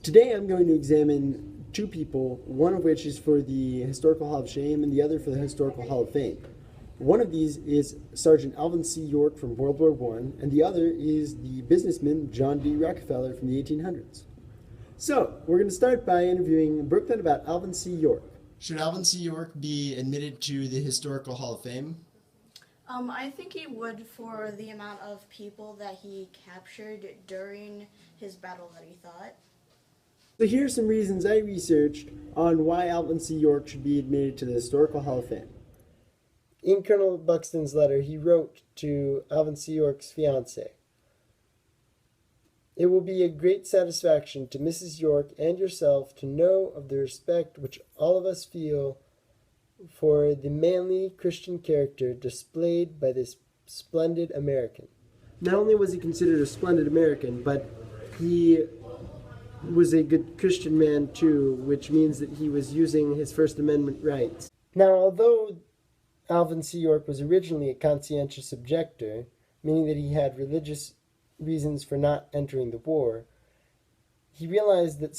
Today I'm going to examine two people, one of which is for the Historical Hall of Shame and the other for the Historical Hall of Fame. One of these is Sergeant Alvin C. York from World War I, and the other is the businessman John D. Rockefeller from the 1800s. So, we're going to start by interviewing Brooklyn about Alvin C. York. Should Alvin C. York be admitted to the Historical Hall of Fame? I think he would, for the amount of people that he captured during his battle that he fought. So here are some reasons I researched on why Alvin C. York should be admitted to the Historical Hall of Fame. In Colonel Buxton's letter, he wrote to Alvin C. York's fiancée, "It will be a great satisfaction to Mrs. York and yourself to know of the respect which all of us feel for the manly Christian character displayed by this splendid American." Not only was he considered a splendid American, but he was a good Christian man too, which means that he was using his First Amendment rights. Now, although Alvin C. York was originally a conscientious objector, meaning that he had religious reasons for not entering the war, he realized that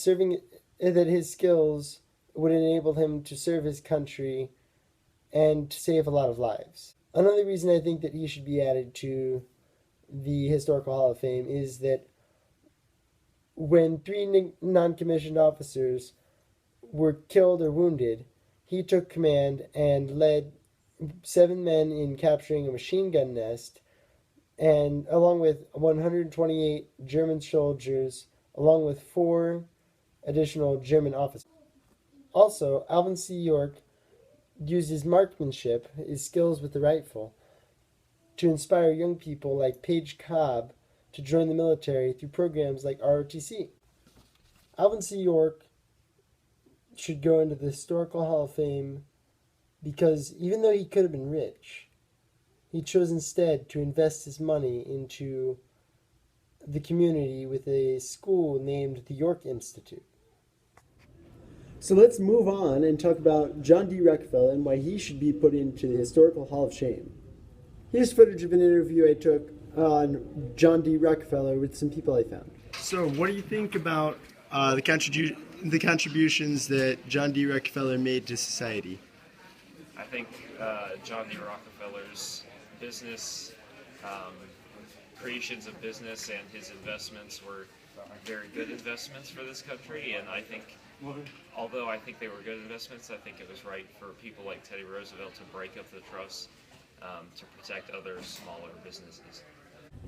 his skills would enable him to serve his country and to save a lot of lives. Another reason I think that he should be added to the Historical Hall of Fame is that when three non-commissioned officers were killed or wounded, he took command and led 7 men in capturing a machine gun nest, and along with 128 German soldiers, along with 4 additional German officers. Also, Alvin C. York used his marksmanship, his skills with the rifle, to inspire young people like Paige Cobb to join the military through programs like ROTC. Alvin C. York should go into the Historical Hall of Fame because even though he could have been rich, he chose instead to invest his money into the community with a school named the York Institute. So let's move on and talk about John D. Rockefeller and why he should be put into the Historical Hall of Shame. Here's footage of an interview I took on John D. Rockefeller with some people I found. So what do you think about the contributions that John D. Rockefeller made to society? I think John D. Rockefeller's business, creations of business and his investments were very good investments for this country, and I think, although I think they were good investments, I think it was right for people like Teddy Roosevelt to break up the trust to protect other smaller businesses.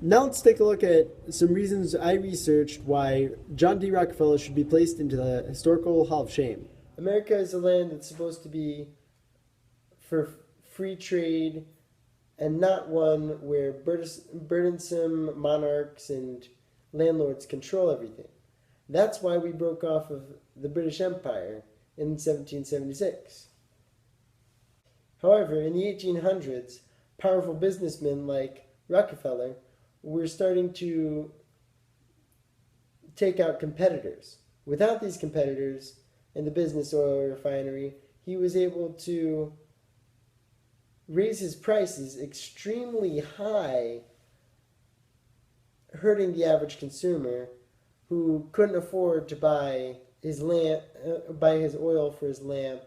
Now let's take a look at some reasons I researched why John D. Rockefeller should be placed into the Historical Hall of Shame. America is a land that's supposed to be for free trade and not one where burdensome monarchs and landlords control everything. That's why we broke off of the British Empire in 1776. However, in the 1800s, powerful businessmen like Rockefeller were starting to take out competitors. Without these competitors in the business oil refinery, he was able to raise his prices extremely high, hurting the average consumer who couldn't afford to buy his oil for his lamp.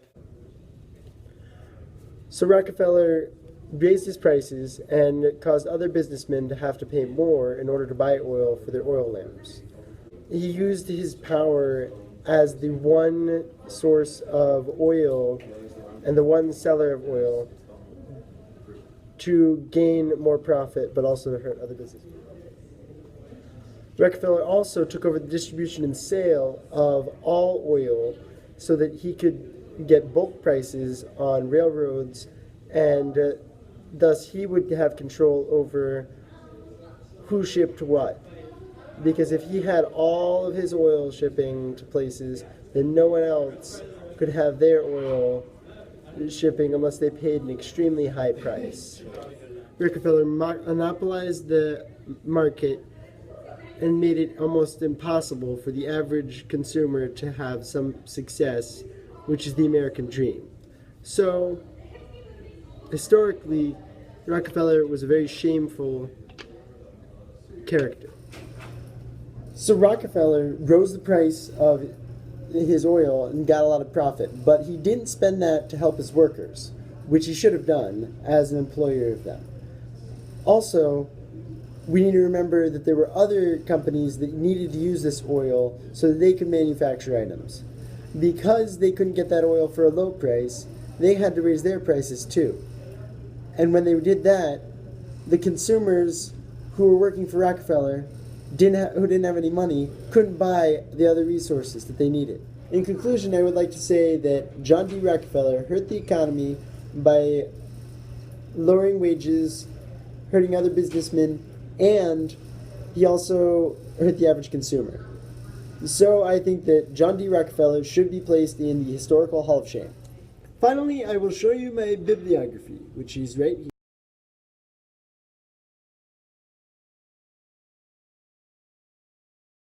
So Rockefeller raised his prices and caused other businessmen to have to pay more in order to buy oil for their oil lamps. He used his power as the one source of oil and the one seller of oil to gain more profit, but also to hurt other businesses. Rockefeller also took over the distribution and sale of all oil so that he could get bulk prices on railroads, and thus he would have control over who shipped what. Because if he had all of his oil shipping to places, then no one else could have their oil shipping unless they paid an extremely high price. Rockefeller monopolized the market and made it almost impossible for the average consumer to have some success, which is the American dream. So, historically, Rockefeller was a very shameful character. So Rockefeller rose the price of his oil and got a lot of profit, but he didn't spend that to help his workers, which he should have done as an employer of them. Also, we need to remember that there were other companies that needed to use this oil so that they could manufacture items. Because they couldn't get that oil for a low price, they had to raise their prices too. And when they did that, the consumers who were working for Rockefeller, who didn't have any money, couldn't buy the other resources that they needed. In conclusion, I would like to say that John D. Rockefeller hurt the economy by lowering wages, hurting other businessmen, and he also hurt the average consumer. So I think that John D. Rockefeller should be placed in the Historical Hall of Shame. Finally, I will show you my bibliography, which is right here.